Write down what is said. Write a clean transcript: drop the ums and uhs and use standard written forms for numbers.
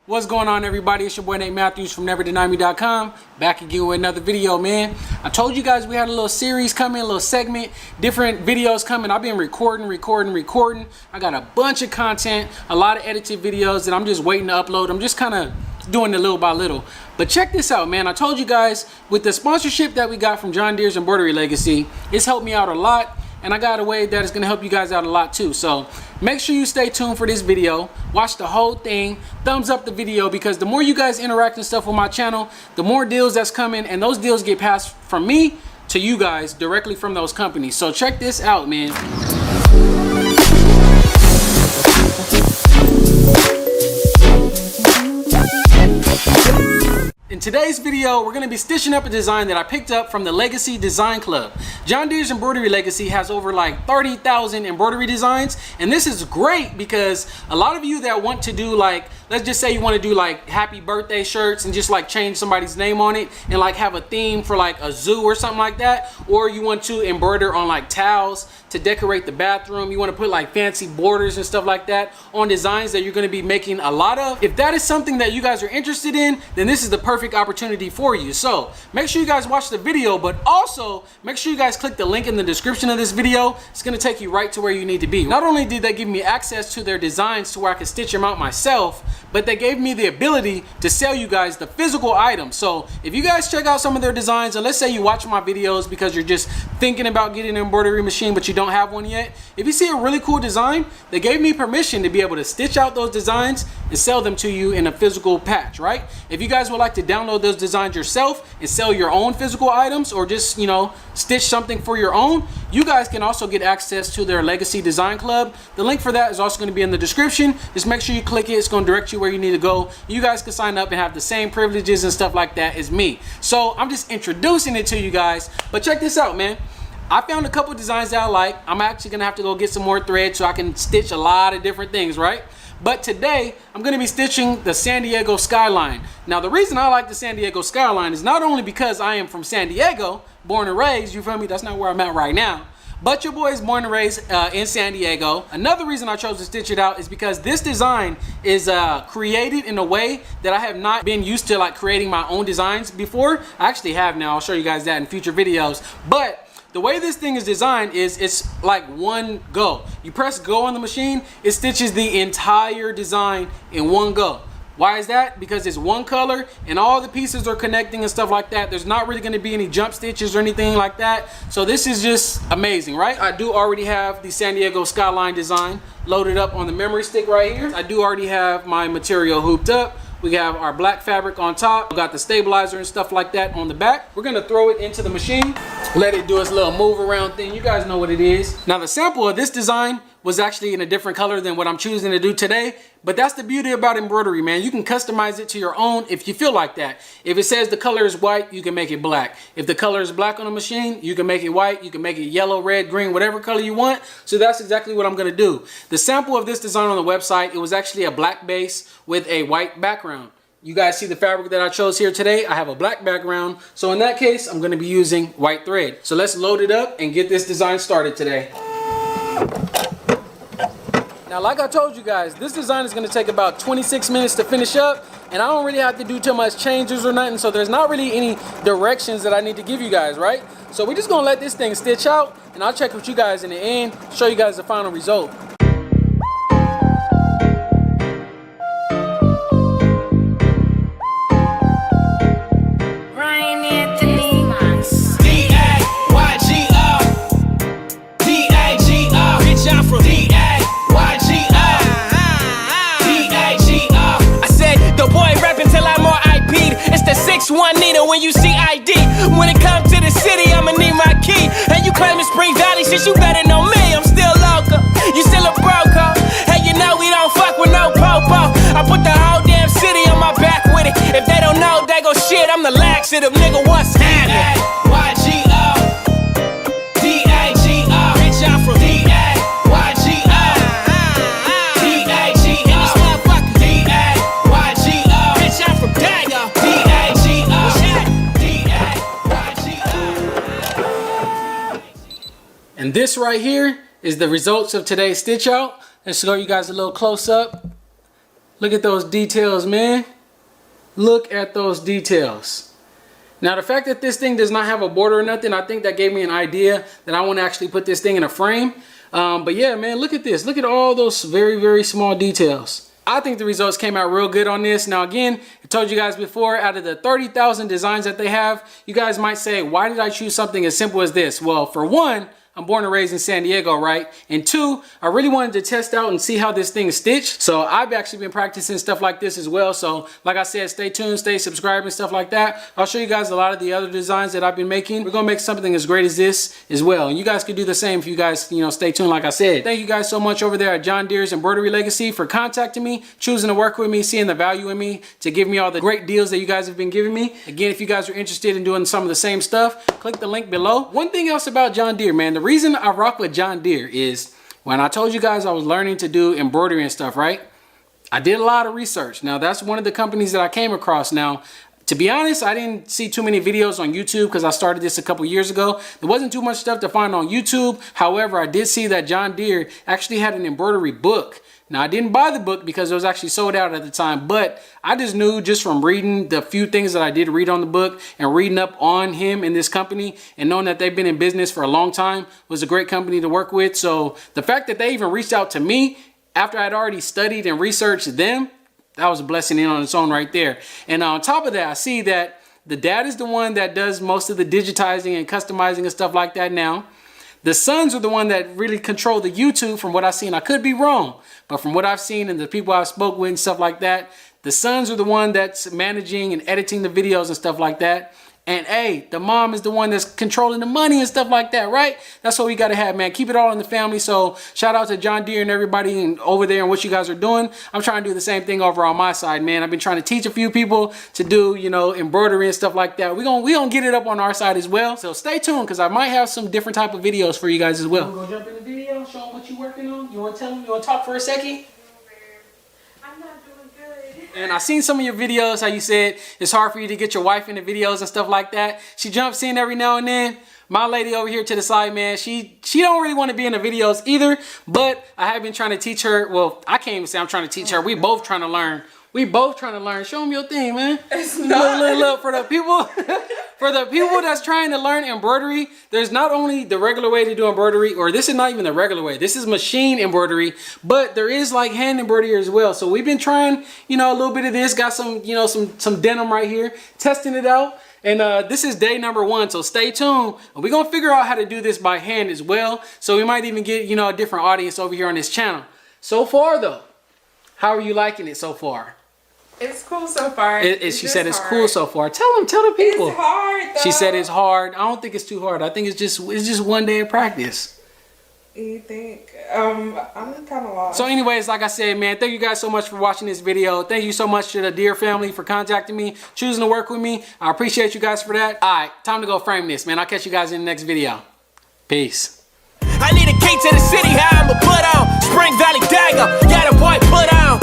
What's going on, everybody? It's your boy Nate Matthews from NeverDenyMe.com, back again with another video, man. I told you guys we had a little series coming, a little segment, different videos coming. I've been recording. I got a bunch of content, a lot of edited videos that I'm just waiting to upload. I'm just kind of doing it little by little. But check this out, man. I told you guys with the sponsorship that we got from John Deere's Embroidery Legacy, it's helped me out a lot. And I got a way that is going to help you guys out a lot too. So make sure you stay tuned for this video. Watch the whole thing. Thumbs up the video, because the more you guys interact and stuff with my channel, the more deals that's coming. And those deals get passed from me to you guys directly from those companies. So check this out, man. In today's video, we're going to be stitching up a design that I picked up from the Legacy Design Club. John Deere's Embroidery Legacy has over like 30,000 embroidery designs, and this is great because a lot of you that want to do, like, let's just say you want to do like happy birthday shirts and just like change somebody's name on it and like have a theme for like a zoo or something like that, or you want to embroider on like towels to decorate the bathroom, you want to put like fancy borders and stuff like that on designs that you're going to be making a lot of. If that is something that you guys are interested in, then this is the perfect opportunity for you. So make sure you guys watch the video, but also make sure you guys click the link in the description of this video. It's going to take you right to where you need to be. Not only did they give me access to their designs to where I could stitch them out myself, but they gave me the ability to sell you guys the physical items. So if you guys check out some of their designs, and let's say you watch my videos because you're just thinking about getting an embroidery machine but you don't have one yet, if you see a really cool design, they gave me permission to be able to stitch out those designs and sell them to you in a physical patch, right? If you guys would like to download those designs yourself and sell your own physical items, or just, you know, stitch something for your own, you guys can also get access to their Legacy Design Club. The link for that is also going to be in the description. Just make sure you click it. It's going to direct you where you need to go. You guys can sign up and have the same privileges and stuff like that as me. So I'm just introducing it to you guys. But check this out, man. I found a couple designs that I like. I'm actually going to have to go get some more thread so I can stitch a lot of different things, right? But today, I'm going to be stitching the San Diego Skyline. Now, the reason I like the San Diego Skyline is not only because I am from San Diego, born and raised, you feel me? That's not where I'm at right now. But your boy is born and raised in San Diego. Another reason I chose to stitch it out is because this design is created in a way that I have not been used to, like creating my own designs before. I actually have now. I'll show you guys that in future videos. But the way this thing is designed is it's like one go. You press go on the machine, it stitches the entire design in one go. Why is that? Because it's one color and all the pieces are connecting and stuff like that. There's not really going to be any jump stitches or anything like that. So this is just amazing, right? I do already have the San Diego Skyline design loaded up on the memory stick right here. I do already have my material hooped up. We have our black fabric on top. We got the stabilizer and stuff like that on the back. We're gonna throw it into the machine, let it do its little move around thing. You guys know what it is. Now, the sample of this design was actually in a different color than what I'm choosing to do today, but that's the beauty about embroidery, man. You can customize it to your own if you feel like that. If it says the color is white, you can make it black. If the color is black on the machine, you can make it white. You can make it yellow, red, green, whatever color you want. So that's exactly what I'm gonna do. The sample of this design on the website, it was actually a black base with a white background. You guys see the fabric that I chose here today. I have a black background. So in that case, I'm gonna be using white thread. So let's load it up and get this design started today. Now, like I told you guys, this design is going to take about 26 minutes to finish up, and I don't really have to do too much changes or nothing, so there's not really any directions that I need to give you guys, right? So we're just going to let this thing stitch out, and I'll check with you guys in the end, show you guys the final result. One needle when you see ID. When it comes to the city, I'ma need my key. And you claiming Spring Valley, shit, you better know me. I'm still local, you still a broco. Hey, you know we don't fuck with no popo. I put the whole damn city on my back with it. If they don't know, they go shit, I'm the laxative, nigga, what's happening? D-A-Y-G-O D-A-G-O Bitch, I'm from D-A-Y-G-O And this right here is the results of today's stitch out. Let's show you guys a little close up. Look at those details, man. Look at those details. Now, the fact that this thing does not have a border or nothing, I think that gave me an idea that I want to actually put this thing in a frame. But yeah, man, look at this. Look at all those very, very small details. I think the results came out real good on this. Now, again, I told you guys before, out of the 30,000 designs that they have, you guys might say, why did I choose something as simple as this? Well, for one, I'm born and raised in San Diego, right? And two, I really wanted to test out and see how this thing is stitched. So I've actually been practicing stuff like this as well. So like I said, stay tuned, stay subscribed and stuff like that. I'll show you guys a lot of the other designs that I've been making. We're gonna make something as great as this as well. And you guys can do the same if you guys, stay tuned like I said. Thank you guys so much over there at John Deere's Embroidery Legacy for contacting me, choosing to work with me, seeing the value in me, to give me all the great deals that you guys have been giving me. Again, if you guys are interested in doing some of the same stuff, click the link below. One thing else about John Deere, man, the reason I rock with John Deere is when I told you guys I was learning to do embroidery and stuff, right? I did a lot of research. Now, that's one of the companies that I came across. Now, to be honest, I didn't see too many videos on YouTube because I started this a couple years ago. There wasn't too much stuff to find on YouTube. However, I did see that John Deere actually had an embroidery book. Now, I didn't buy the book because it was actually sold out at the time, but I just knew just from reading the few things that I did read on the book and reading up on him and this company and knowing that they've been in business for a long time was a great company to work with. So the fact that they even reached out to me after I'd already studied and researched them, that was a blessing in on its own right there. And on top of that, I see that the dad is the one that does most of the digitizing and customizing and stuff like that now. The sons are the one that really control the YouTube from what I've seen. I could be wrong, but from what I've seen and the people I've spoke with and stuff like that, the sons are the one that's managing and editing the videos and stuff like that. And hey, the mom is the one that's controlling the money and stuff like that, right? That's what we got to have, man. Keep it all in the family. So shout out to John Deere and everybody over there and what you guys are doing. I'm trying to do the same thing over on my side, man. I've been trying to teach a few people to do, embroidery and stuff like that. We gonna get it up on our side as well. So stay tuned because I might have some different type of videos for you guys as well. We're gonna jump in the video, show them what you're working on. You want to tell them? You want to talk for a second? And I seen some of your videos, how you said it's hard for you to get your wife in the videos and stuff like that. She jumps in every now and then. My lady over here to the side, man, she don't really want to be in the videos either, but I have been trying to teach her. Well, I can't even say I'm trying to teach her. We both trying to learn. Show them your thing, man. It's not. Look, for the people, for the people that's trying to learn embroidery, there's not only the regular way to do embroidery, or this is not even the regular way. This is machine embroidery, but there is like hand embroidery as well. So we've been trying, a little bit of this. Got some, some denim right here, testing it out. And this is day number 1, so stay tuned. We're gonna figure out how to do this by hand as well. So we might even get, a different audience over here on this channel. So far though, how are you liking it so far? It's cool so far. She said it's cool so far. Tell the people. It's hard though. She said it's hard. I don't think it's too hard. I think it's just one day of practice. You think? I'm kind of lost. So anyways, like I said, man, thank you guys so much for watching this video. Thank you so much to the Deere family for contacting me, choosing to work with me. I appreciate you guys for that. All right, time to go frame this, man. I'll catch you guys in the next video. Peace. I need a key to the city, how I'ma put on Spring Valley dagger, yeah, the boy put on